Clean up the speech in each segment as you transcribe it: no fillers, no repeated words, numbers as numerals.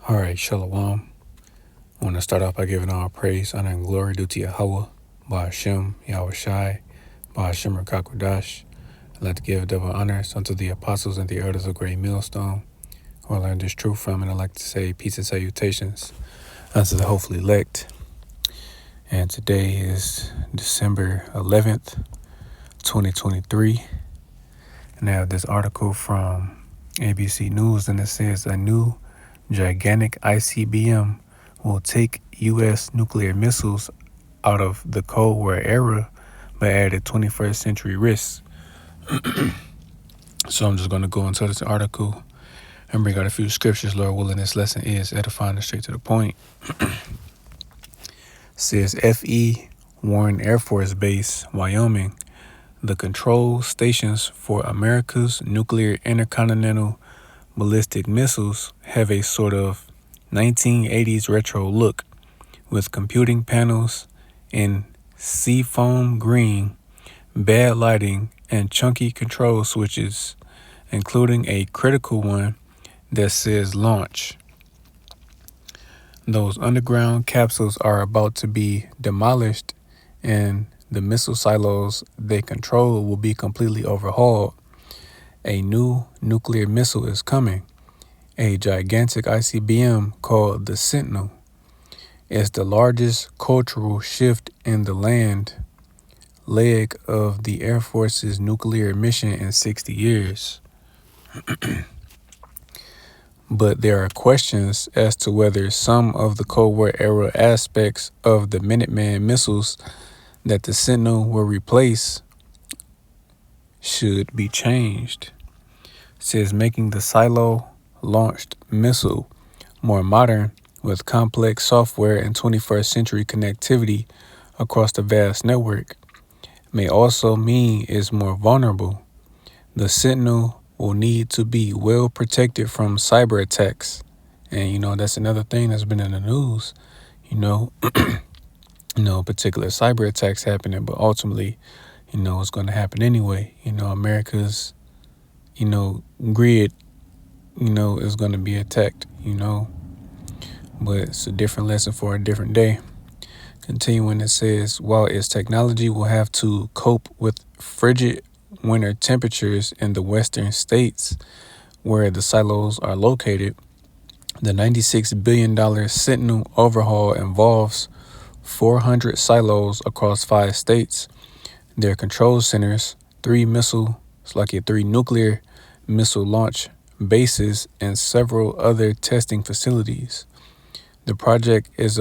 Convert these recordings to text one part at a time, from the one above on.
All right, Shalom. I want to start off by giving all praise, honor, and glory due to Yahweh, Ba'ashem, Yahweh Shai, Ba'ashem Rakakwadash. I'd like to give double honors unto the apostles and the elders of Great Millstone, who I learned this truth from, and I'd like to say peace and salutations unto the hopefully elect. And today is December 11th, 2023. And I have this article from ABC News, and it says a new gigantic ICBM will take U.S. nuclear missiles out of the Cold War era, but added 21st century risks. So I'm just going to go into this article and bring out a few scriptures. Lord willing, this lesson is edifying and straight to the point. Says F.E. Warren Air Force Base, Wyoming, the control stations for America's nuclear intercontinental ballistic missiles have a sort of 1980s retro look, with computing panels in seafoam green, bad lighting, and chunky control switches, including a critical one that says launch. Those underground capsules are about to be demolished, and the missile silos they control will be completely overhauled. A new nuclear missile is coming, a gigantic ICBM called the Sentinel. It's the largest cultural shift in the land leg of the Air Force's nuclear mission in 60 years. But there are questions as to whether some of the Cold War era aspects of the Minuteman missiles that the Sentinel will replace should be changed. It says making the silo-launched missile more modern with complex software and 21st century connectivity across the vast network may also mean it's more vulnerable. The Sentinel will need to be well protected from cyber attacks. And, that's another thing that's been in the news, particular cyber attacks happening, but ultimately, it's going to happen anyway. America's, grid, is going to be attacked, but it's a different lesson for a different day. Continuing, it says, while its technology will have to cope with frigid winter temperatures in the western states where the silos are located, the $96 billion Sentinel overhaul involves 400 silos across 5 states, their control centers, 3 nuclear missile launch bases, and several other testing facilities. The project is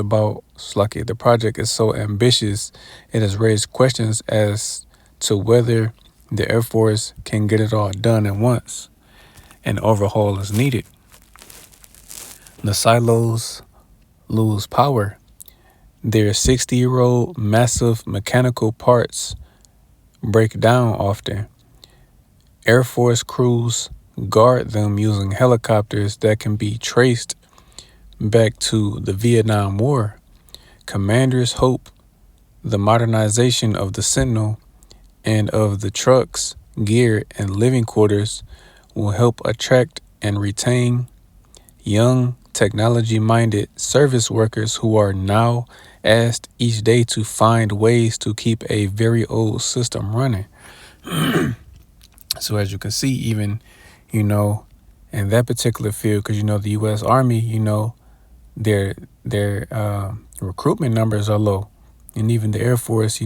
so ambitious, it has raised questions as to whether the Air Force can get it all done at once. An overhaul is needed. The silos lose power. Their 60-year-old massive mechanical parts break down often. Air Force crews guard them using helicopters that can be traced back to the Vietnam War. Commanders hope the modernization of the Sentinel and of the trucks, gear, and living quarters will help attract and retain young, technology-minded service workers who are now asked each day to find ways to keep a very old system running. So as you can see, even, in that particular field, because, the U.S. Army, their recruitment numbers are low. And even the Air Force,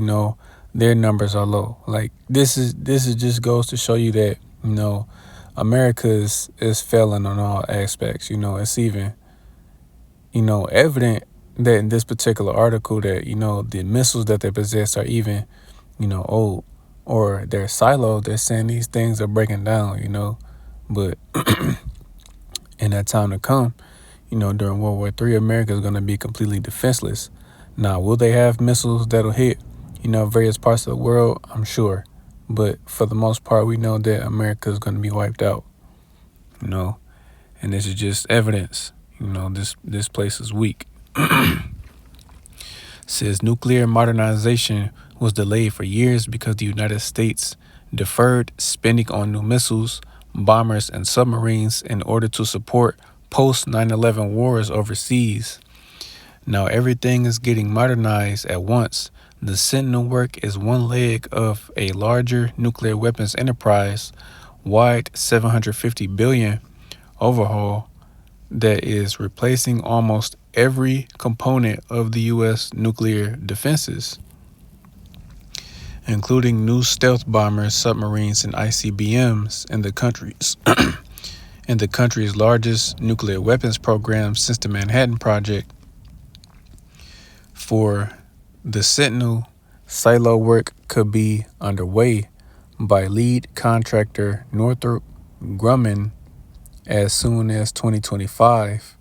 their numbers are low. Like, this is just goes to show you that, America is failing on all aspects. It's even, evident that in this particular article that, the missiles that they possess are even, old, or they're siloed. They're saying these things are breaking down, but in that time to come, during World War III, America is going to be completely defenseless. Now, will they have missiles that'll hit, various parts of the world? I'm sure. But for the most part, we know that America is going to be wiped out, and this is just evidence, this place is weak. Says nuclear modernization was delayed for years because the United States deferred spending on new missiles, bombers, and submarines in order to support post 9/11 wars overseas. Now everything is getting modernized at once. The Sentinel work is one leg of a larger nuclear weapons enterprise, wide 750 billion overhaul that is replacing almost every component of the US nuclear defenses, including new stealth bombers, submarines, and ICBMs in the country's largest nuclear weapons program since the Manhattan Project. For the Sentinel, silo work could be underway by lead contractor Northrop Grumman as soon as 2025.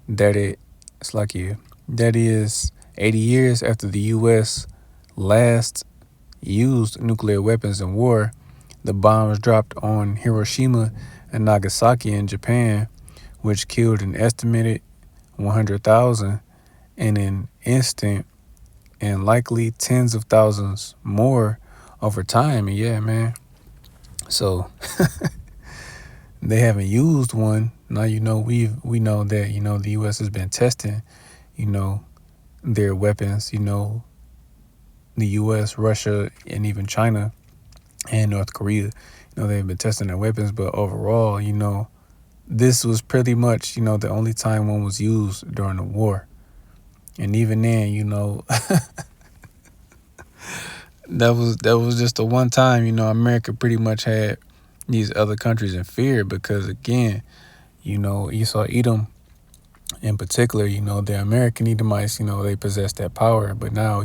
That is 80 years after the U.S. last used nuclear weapons in war. The bombs dropped on Hiroshima and Nagasaki in Japan, which killed an estimated 100,000 in an instant and likely tens of thousands more over time. And yeah, man. So they haven't used one. Now we know that the U.S. has been testing their weapons. The U.S., Russia, and even China and North Korea. They've been testing their weapons, but overall, this was pretty much the only time one was used during the war. And even then, that was just the one time, America pretty much had these other countries in fear because, again, Esau Edom in particular, the American Edomites, they possess that power. But now,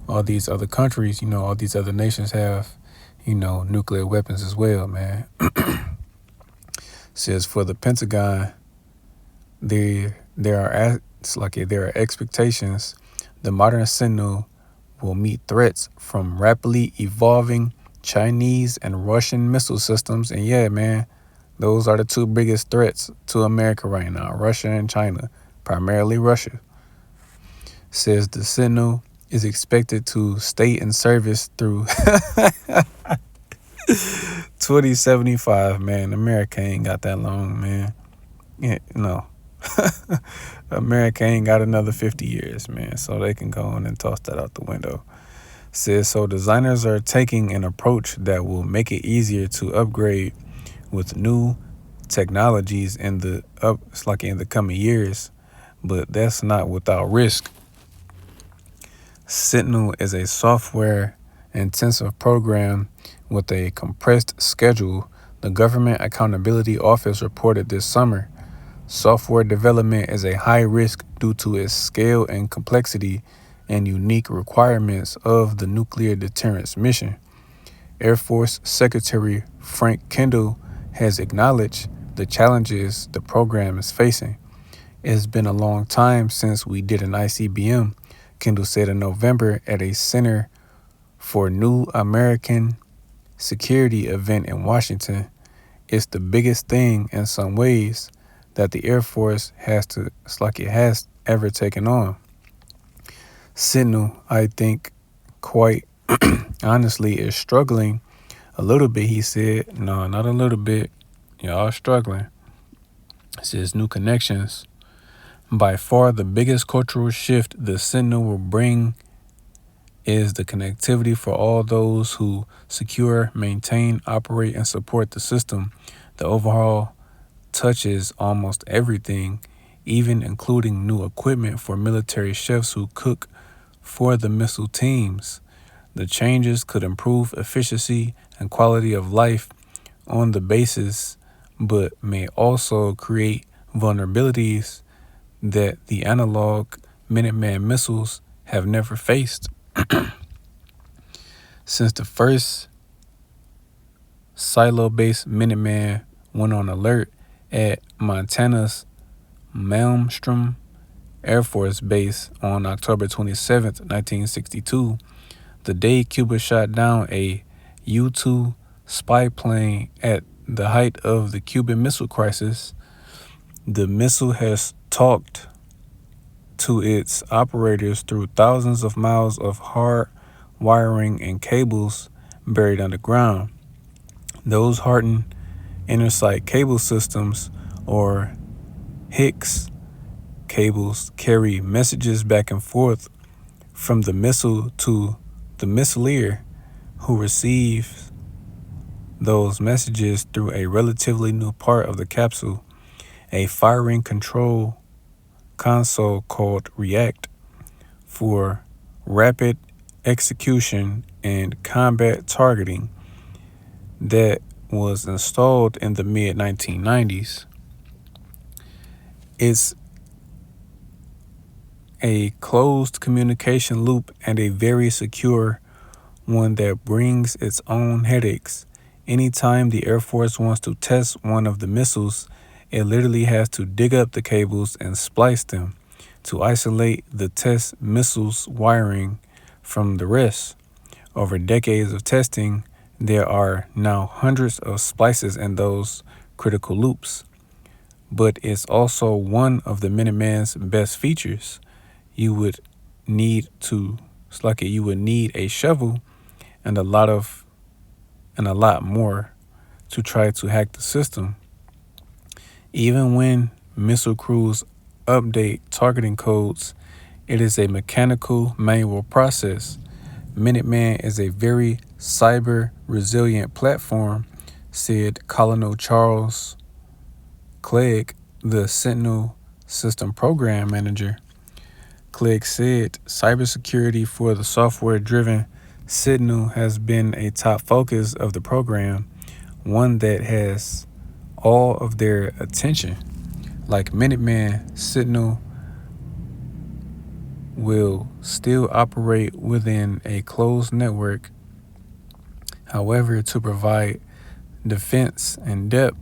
all these other countries, all these other nations have, nuclear weapons as well, man. Says for the Pentagon, there are expectations the modern Sentinel will meet threats from rapidly evolving Chinese and Russian missile systems. And yeah, man, those are the two biggest threats to America right now, Russia and China, primarily Russia. Says the Sentinel is expected to stay in service through 2075, man. America ain't got that long, man. Yeah, no. America ain't got another 50 years, man, so they can go on and toss that out the window. Says so designers are taking an approach that will make it easier to upgrade with new technologies in the coming years, but that's not without risk. Sentinel is a software-intensive program with a compressed schedule, the Government Accountability Office reported this summer. Software development is a high risk due to its scale and complexity and unique requirements of the nuclear deterrence mission. Air Force Secretary Frank Kendall has acknowledged the challenges the program is facing. It's been a long time since we did an ICBM, Kendall said in November at a Center for New American Security event in Washington. It's the biggest thing in some ways that the Air Force has ever taken on. Sentinel, I think, quite honestly, is struggling a little bit, he said. No, not a little bit. Y'all struggling. It says new connections. By far the biggest cultural shift the Sentinel will bring is the connectivity for all those who secure, maintain, operate, and support the system. The overhaul touches almost everything, even including new equipment for military chefs who cook for the missile teams. The changes could improve efficiency and quality of life on the bases, but may also create vulnerabilities that the analog Minuteman missiles have never faced. Since the first silo-based Minuteman went on alert at Montana's Malmstrom Air Force Base on October 27, 1962, the day Cuba shot down a U-2 spy plane at the height of the Cuban Missile Crisis. The missile has talked to its operators through thousands of miles of hard wiring and cables buried underground. Those hardened inner-site cable systems, or Higgs cables carry messages back and forth from the missile to the missileer, who receives those messages through a relatively new part of the capsule, a firing control console called REACT for rapid execution and combat targeting that was installed in the mid 1990s. It's a closed communication loop and a very secure one that brings its own headaches. Anytime the Air Force wants to test one of the missiles, it literally has to dig up the cables and splice them to isolate the test missile's wiring from the rest. Over decades of testing, there are now hundreds of splices in those critical loops. But it's also one of the Minuteman's best features. You would need a shovel and a lot more to try to hack the system. Even when missile crews update targeting codes, it is a mechanical manual process. Minuteman is a very cyber resilient platform, said Colonel Charles Clegg, the Sentinel system program manager. Clegg said cybersecurity for the software-driven Sentinel has been a top focus of the program, one that has all of their attention. Like Minuteman, Sentinel will still operate within a closed network. However, to provide defense and depth,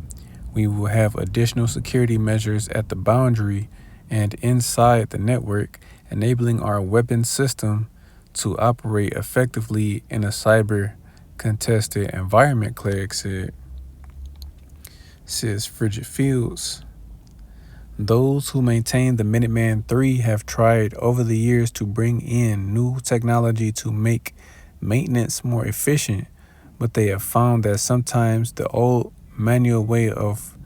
we will have additional security measures at the boundary and inside the network, enabling our weapon system to operate effectively in a cyber contested environment, Clegg said. Says Frigid Fields. Those who maintain the Minuteman III have tried over the years to bring in new technology to make maintenance more efficient, but they have found that sometimes the old manual way of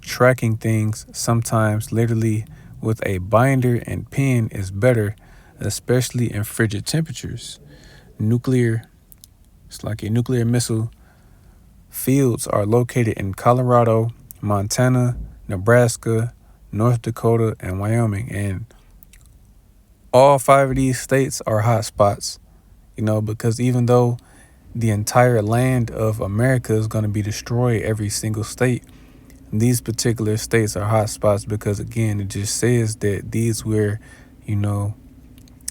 tracking things, sometimes literally with a binder and pen, is better, especially in frigid temperatures. It's like a nuclear missile fields are located in Colorado, Montana, Nebraska, North Dakota, and Wyoming. And all 5 of these states are hot spots, because even though the entire land of America is going to be destroyed, every single state, these particular states are hot spots because, again, it just says that these where,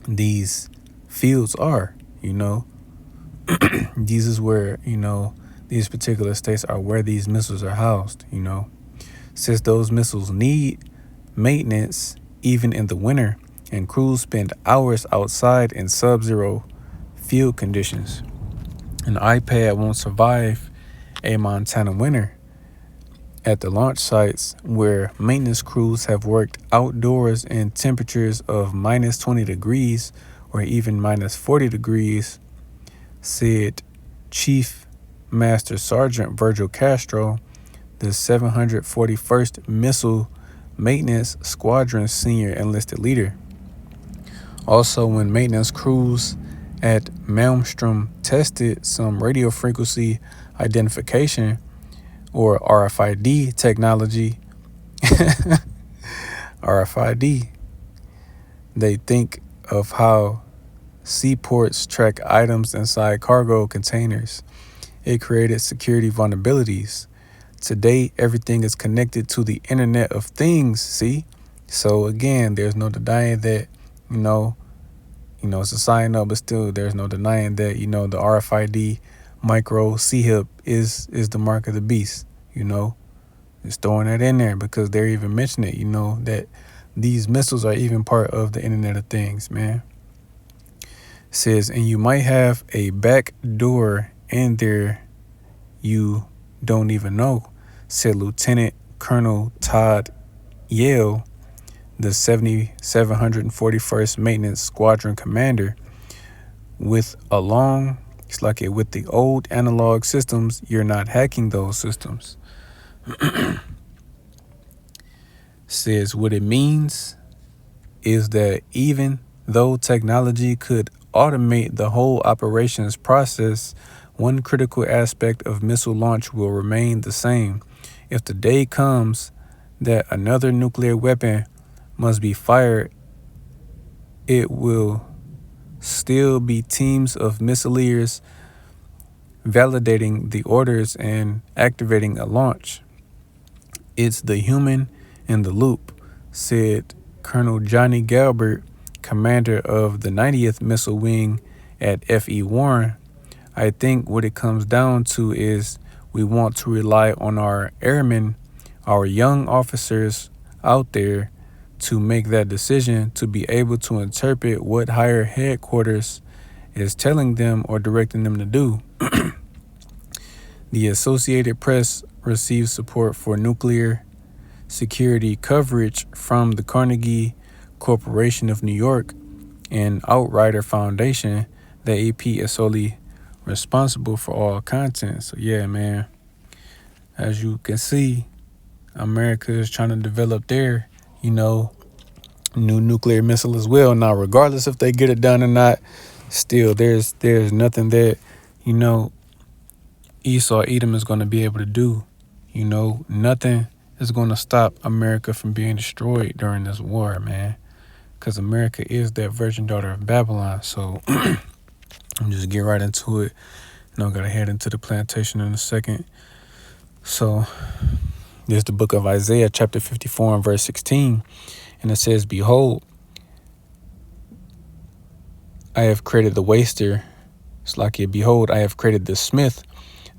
these fields are, these is where, these particular states are where these missiles are housed, Since those missiles need maintenance even in the winter, and crews spend hours outside in sub-zero field conditions. An iPad won't survive a Montana winter. At the launch sites where maintenance crews have worked outdoors in temperatures of minus 20 degrees or even minus 40 degrees, said Chief Master Sergeant Virgil Castro, the 741st Missile Maintenance Squadron senior enlisted leader. Also, when maintenance crews at Malmstrom tested some radio frequency identification or RFID technology, RFID, they think of how seaports track items inside cargo containers. It created security vulnerabilities. Today, everything is connected to the Internet of Things, see? So again, there's no denying that, it's a sign up, but still there's no denying that, the RFID micro C-HIP is the mark of the beast, Just throwing that in there because they're even mentioning it, that these missiles are even part of the Internet of Things, man. Says, and you might have a back door in there you don't even know, said Lieutenant Colonel Todd Yale, the 741st Maintenance Squadron commander. With the old analog systems, you're not hacking those systems. says what it means is that even though technology could automate the whole operations process, one critical aspect of missile launch will remain the same. If the day comes that another nuclear weapon must be fired, it will still be teams of missileers validating the orders and activating a launch. It's the human in the loop, said Colonel Johnny Galbert, commander of the 90th Missile Wing at F.E. Warren. I think what it comes down to is we want to rely on our airmen, our young officers out there, to make that decision, to be able to interpret what higher headquarters is telling them or directing them to do. The Associated Press received support for nuclear security coverage from the Carnegie Corporation of New York and Outrider Foundation. The AP is solely responsible for all content. So yeah, man, as you can see, America is trying to develop their, new nuclear missile as well. Now, regardless if they get it done or not, still there's nothing that, Esau Edom is going to be able to do. Nothing is going to stop America from being destroyed during this war, man. Because America is that virgin daughter of Babylon. So I'm just get right into it. Got to head into the plantation in a second. So there's the book of Isaiah, chapter 54 and verse 16. And it says, behold, I have created the waster. It's like, behold, I have created the smith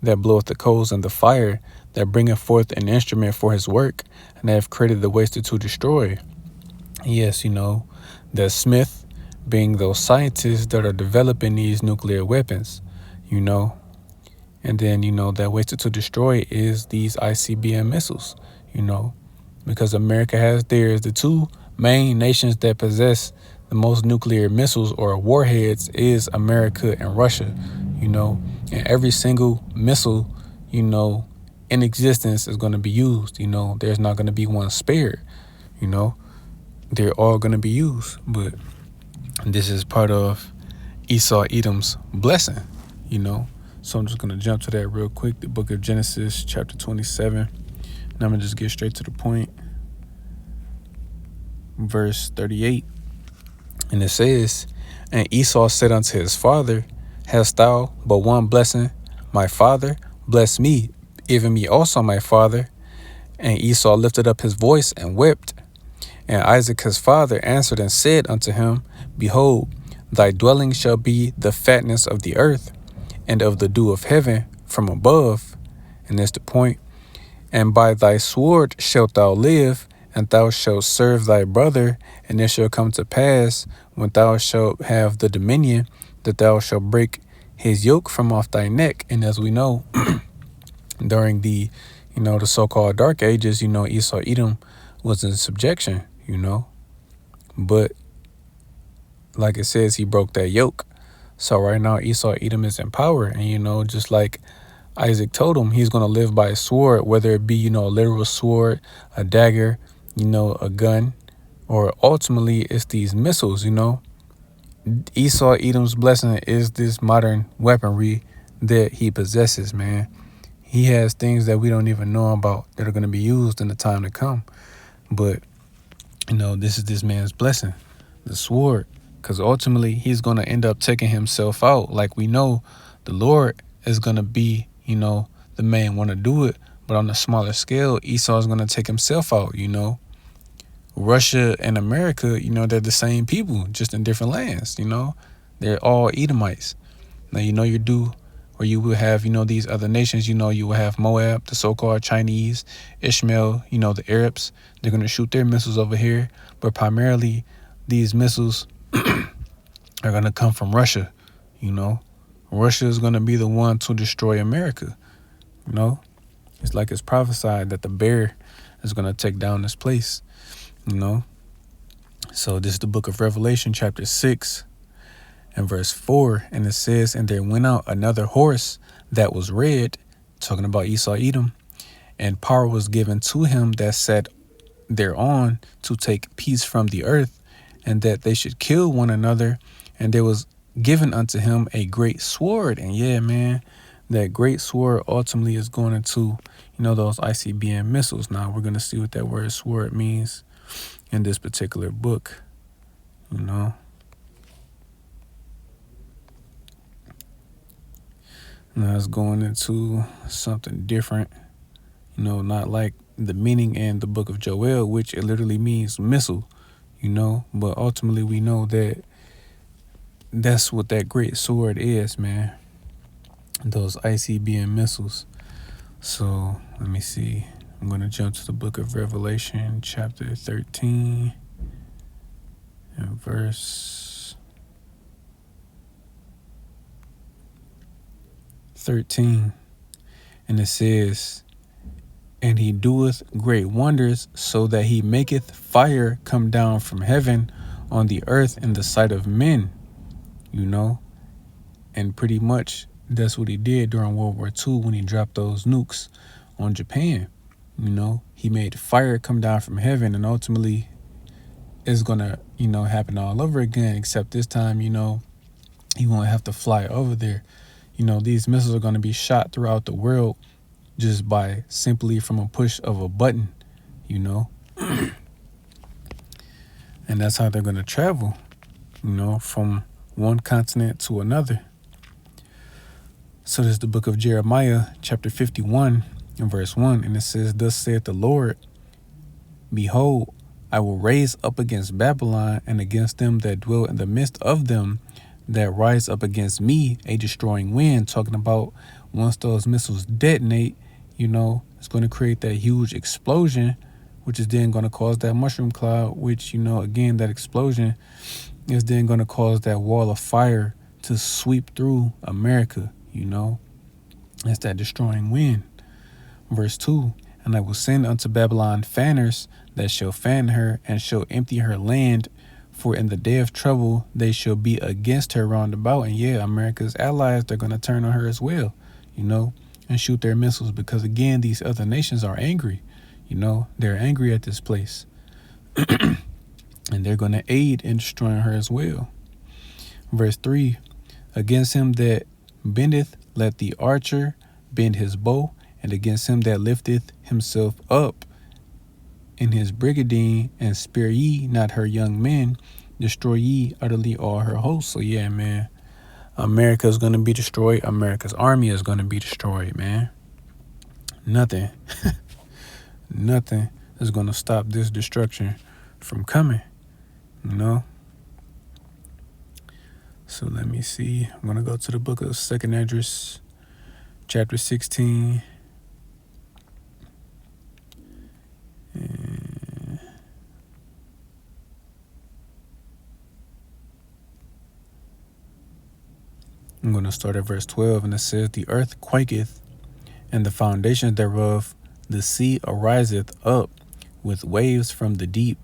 that bloweth the coals and the fire, that bringeth forth an instrument for his work, and I have created the waster to destroy. Yes, the smith being those scientists that are developing these nuclear weapons, and then, that waster to destroy is these ICBM missiles, because America has theirs. The two main nations that possess the most nuclear missiles or warheads is America and Russia, and every single missile, in existence is going to be used. There's not going to be one spared. They're all going to be used. But this is part of Esau Edom's blessing, So I'm just going to jump to that real quick. The book of Genesis, chapter 27. And I'm going to just get straight to the point. Verse 38. And it says, and Esau said unto his father, hast thou but one blessing, my father? Bless me, even me also, my father. And Esau lifted up his voice and wept. And Isaac his father answered and said unto him, behold, thy dwelling shall be the fatness of the earth, and of the dew of heaven from above. And that's the point. And by thy sword shalt thou live, and thou shalt serve thy brother. And it shall come to pass, when thou shalt have the dominion, that thou shalt break his yoke from off thy neck. And as we know, during the, the so-called dark ages, Esau Edom was in subjection, but like it says, he broke that yoke. So right now Esau Edom is in power, and just like Isaac told him, he's going to live by a sword, whether it be, a literal sword, a dagger, a gun, or ultimately it's these missiles. Esau Edom's blessing is this modern weaponry that he possesses, man. He has things that we don't even know about that are going to be used in the time to come. But, this is this man's blessing, the sword, because ultimately he's going to end up taking himself out. Like we know, the Lord is going to be, the main one to do it. But on a smaller scale, Esau is going to take himself out, Russia and America, they're the same people, just in different lands, They're all Edomites. Now, you will have, these other nations, you will have Moab, the so-called Chinese, Ishmael, the Arabs. They're going to shoot their missiles over here. But primarily, these missiles are going to come from Russia, Russia is going to be the one to destroy America, It's like it's prophesied that the bear is going to take down this place, So this is the book of Revelation, chapter 6. And verse 4, and it says, and there went out another horse that was red, talking about Esau Edom, and power was given to him that sat thereon to take peace from the earth, and that they should kill one another. And there was given unto him a great sword. And yeah, man, that great sword ultimately is going into, those ICBM missiles. Now we're going to see what that word sword means in this particular book, Now it's going into something different, not like the meaning in the book of Joel, which it literally means missile, but ultimately we know that that's what that great sword is, man. Those ICBM missiles. So let me see. I'm going to jump to the book of Revelation, chapter 13, and verse 13. And it says, "And he doeth great wonders, so that he maketh fire come down from heaven on the earth in the sight of men," And pretty much that's what he did during World War II when he dropped those nukes on Japan. He made fire come down from heaven, and ultimately it's going to, happen all over again, except this time, he won't have to fly over there. These missiles are going to be shot throughout the world just by simply from a push of a button, and that's how they're going to travel, from one continent to another. So there's the book of Jeremiah, chapter 51, and verse 1, and it says, "Thus saith the Lord, Behold, I will raise up against Babylon and against them that dwell in the midst of them that rise up against me a destroying wind," talking about once those missiles detonate, it's going to create that huge explosion, which is then going to cause that mushroom cloud, which, again, that explosion is then going to cause that wall of fire to sweep through America, It's that destroying wind. Verse 2, "And I will send unto Babylon fanners that shall fan her and shall empty her land, for in the day of trouble they shall be against her round about." And yeah, America's allies, they're going to turn on her as well, and shoot their missiles, because again, these other nations are angry, they're angry at this place. And they're going to aid in destroying her as well. Verse 3, "Against him that bendeth, let the archer bend his bow, and against him that lifteth himself up in his brigandine, and spare ye not her young men, destroy ye utterly all her hosts." So yeah, man, America is going to be destroyed. America's army is going to be destroyed, man. Nothing is going to stop this destruction from coming, So let me see. I'm going to go to the book of 2nd Esdras, chapter 16. I'm going to start at verse 12, and it says, "The earth quaketh, and the foundations thereof, the sea ariseth up with waves from the deep,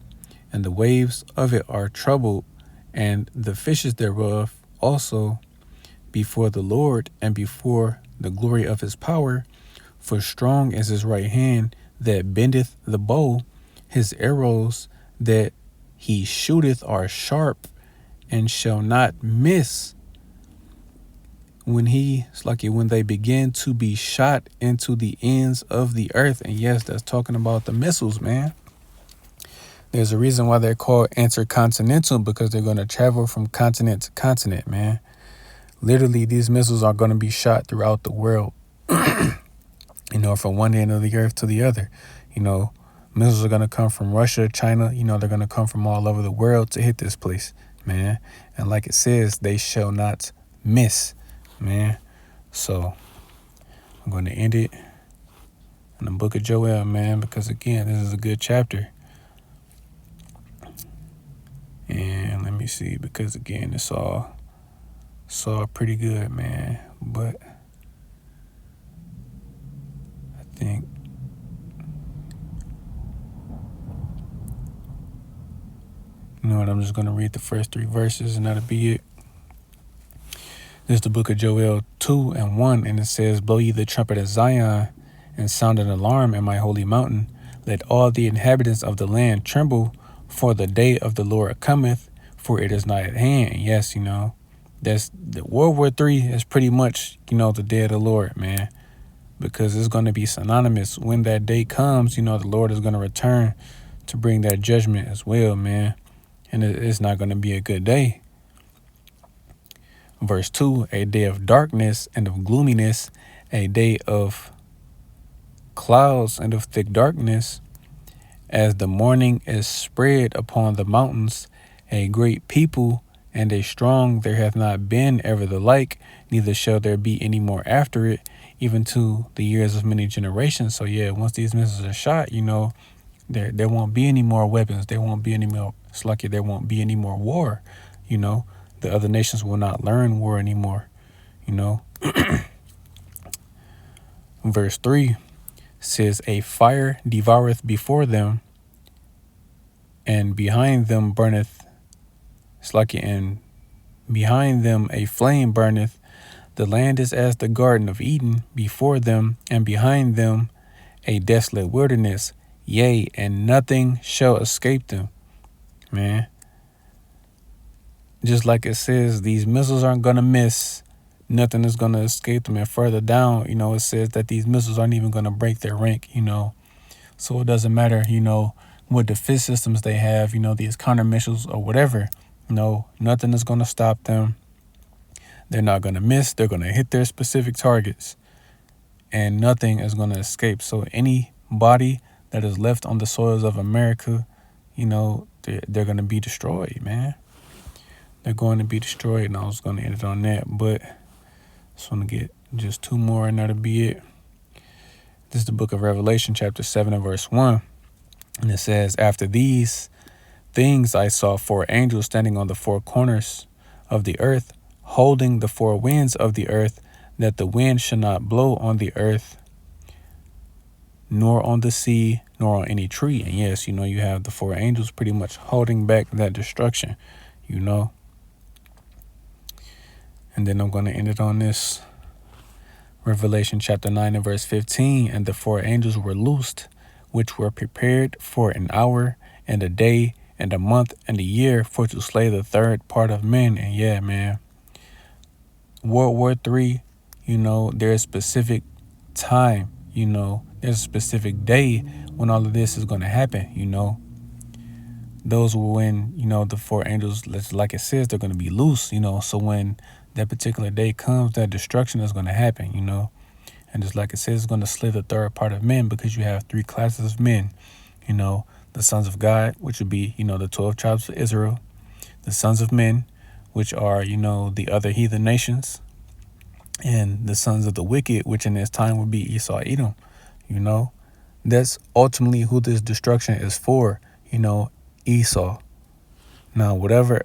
and the waves of it are troubled, and the fishes thereof also, before the Lord and before the glory of his power. For strong is his right hand that bendeth the bow, his arrows that he shooteth are sharp and shall not miss. When they begin to be shot into the ends of the earth." And yes, that's talking about the missiles, man. There's a reason why they're called intercontinental, because they're going to travel from continent to continent, man. Literally, these missiles are going to be shot throughout the world, from one end of the earth to the other. Missiles are going to come from Russia, China, they're going to come from all over the world to hit this place, man. And like it says, they shall not miss, man. So I'm going to end it in the book of Joel, man, because again, this is a good chapter. And let me see, because again, it's all pretty good, man. But I think I'm just going to read the first 3 verses, and that'll be it. This is the book of Joel 2:1, and it says, "Blow ye the trumpet at Zion, and sound an alarm in my holy mountain. Let all the inhabitants of the land tremble, for the day of the Lord cometh, for it is nigh at hand. And yes, that's the World War III is pretty much, the day of the Lord, man. Because it's going to be synonymous when that day comes. The Lord is going to return to bring that judgment as well, man. And it's not going to be a good day. Verse 2, a day of darkness and of gloominess, a day of clouds and of thick darkness, as the morning is spread upon the mountains, a great people and a strong there hath not been ever the like, neither shall there be any more after it, even to the years of many generations. So yeah, once these missiles are shot, there won't be any more weapons. There won't be any more, it's like there won't be any more war. The other nations will not learn war anymore. Verse 3 says, a fire devoureth before them, and behind them burneth, and behind them a flame burneth. The land is as the Garden of Eden before them, and behind them a desolate wilderness. Yea, and nothing shall escape them. Man. Just like it says, these missiles aren't going to miss. Nothing is going to escape them. And further down, it says that these missiles aren't even going to break their rank, So it doesn't matter, what defense systems they have, these counter missiles or whatever. Nothing is going to stop them. They're not going to miss. They're going to hit their specific targets. And nothing is going to escape. So any body that is left on the soils of America, they're going to be destroyed, man. They're going to be destroyed, and I was going to end it on that, but I just want to get just two more, and that'll be it. This is the book of Revelation, chapter 7 and verse 1, and it says, after these things I saw 4 angels standing on the 4 corners of the earth, holding the 4 winds of the earth, that the wind should not blow on the earth, nor on the sea, nor on any tree. And yes, you have the 4 angels pretty much holding back that destruction, And then I'm going to end it on this. Revelation chapter 9 and verse 15. And the 4 angels were loosed, which were prepared for an hour and a day and a month and a year for to slay the 3rd part of men. And yeah, man, World War III, there's a specific time, there's a specific day when all of this is going to happen, Those were when, the 4 angels, like it says, they're going to be loose, So when that particular day comes, that destruction is going to happen, And just like it says, it's going to slay the 3rd part of men, because you have 3 classes of men, the sons of God, which would be, the 12 tribes of Israel, the sons of men, which are, the other heathen nations, and the sons of the wicked, which in this time would be Esau, Edom, That's ultimately who this destruction is for, Esau. Now, whatever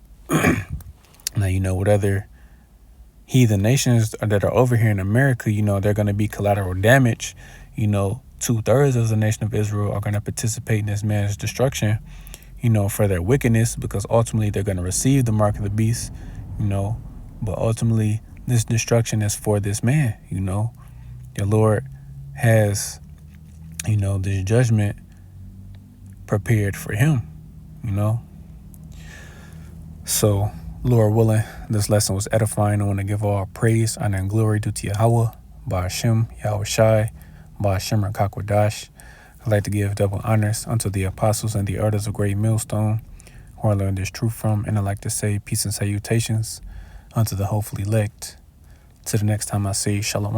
heathen nations that are over here in America, they're going to be collateral damage. 2/3 of the nation of Israel are going to participate in this man's destruction, for their wickedness, because ultimately they're going to receive the mark of the beast, but ultimately this destruction is for this man, The Lord has, this judgment prepared for him, So, Lord willing, this lesson was edifying. I want to give all praise, honor, and glory due to Yahweh, Ba'ashem, Yahweh Shai, Ba'ashem, and Kakwadash. I'd like to give double honors unto the apostles and the elders of Great Millstone, who I learned this truth from. And I'd like to say peace and salutations unto the hopeful elect. Till the next time I say Shalom.